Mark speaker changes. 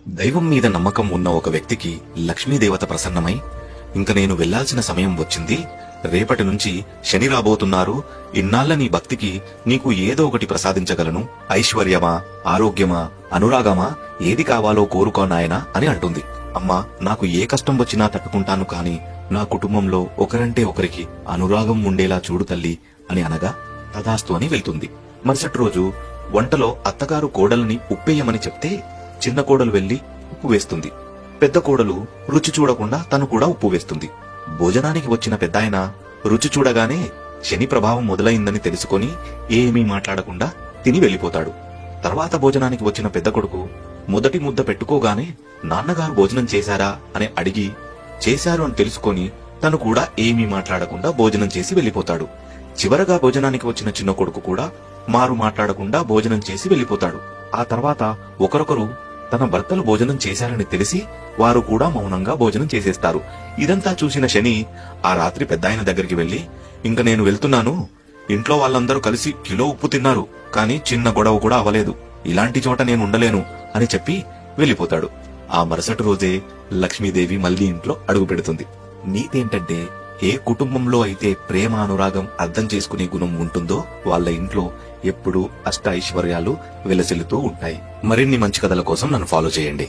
Speaker 1: దైవం మీద నమ్మకం ఉన్న ఒక వ్యక్తికి లక్ష్మీదేవత ప్రసన్నమై, ఇంక నేను వెళ్లాల్సిన సమయం వచ్చింది, రేపటి నుంచి శని రాబోతున్నారు, ఇన్నాళ్ల నీ భక్తికి నీకు ఏదో ఒకటి ప్రసాదించగలను, ఐశ్వర్యమా, ఆరోగ్యమా, అనురాగమా, ఏది కావాలో కోరుకో నాయనా అని అంటుంది. అమ్మా, నాకు ఏ కష్టం వచ్చినా తట్టుకుంటాను, కాని నా కుటుంబంలో ఒకరంటే ఒకరికి అనురాగం ఉండేలా చూడు తల్లి అని అనగా తదాస్తు అని వెళ్తుంది. మరుసటి రోజు వంటలో అత్తగారు కోడల్ని ఉప్పేయమని చెప్తే చిన్న కోడలు వెళ్లి ఉప్పు వేస్తుంది. పెద్ద కోడలు రుచి చూడకుండా తను కూడా ఉప్పు వేస్తుంది. భోజనానికి వచ్చిన పెద్దాయన రుచి చూడగానే శని ప్రభావం మొదలైందని తెలుసుకొని ఏమీ మాట్లాడకుండా తిని వెళ్లిపోతాడు. తర్వాత భోజనానికి వచ్చిన పెద్ద కొడుకు మొదటి ముద్ద పెట్టుకోగానే నాన్నగారు భోజనం చేశారా అని అడిగి చేశారు అని తెలుసుకొని తను కూడా ఏమీ మాట్లాడకుండా భోజనం చేసి వెళ్లిపోతాడు. చివరగా భోజనానికి వచ్చిన చిన్న కొడుకు కూడా మారు మాట్లాడకుండా భోజనం చేసి వెళ్లిపోతాడు. ఆ తర్వాత ఒకరొకరు తన భర్తలు భోజనం చేశారని తెలిసి వారు కూడా మౌనంగా భోజనం చేసేస్తారు. ఇదంతా చూసిన శని ఆ రాత్రి పెద్దాయన దగ్గరికి వెళ్లి, ఇంక నేను వెళ్తున్నాను, ఇంట్లో వాళ్ళందరూ కలిసి కిలో ఉప్పు తిన్నారు, కానీ చిన్న గొడవ కూడా అవలేదు, ఇలాంటి చోట నేను ఉండలేను అని చెప్పి వెళ్లిపోతాడు. ఆ మరుసటి రోజే లక్ష్మీదేవి మళ్లీ ఇంట్లో అడుగు పెడుతుంది. నీతేంటంటే, ఏ కుటుంబంలో అయితే ప్రేమ అనురాగం అర్థం చేసుకునే గుణం ఉంటుందో వాళ్ళ ఇంట్లో ఎప్పుడూ అష్ట ఐశ్వర్యాలు వెలసిల్లుతూ ఉంటాయి. మరిన్ని మంచి కథల కోసం నన్ను ఫాలో చేయండి.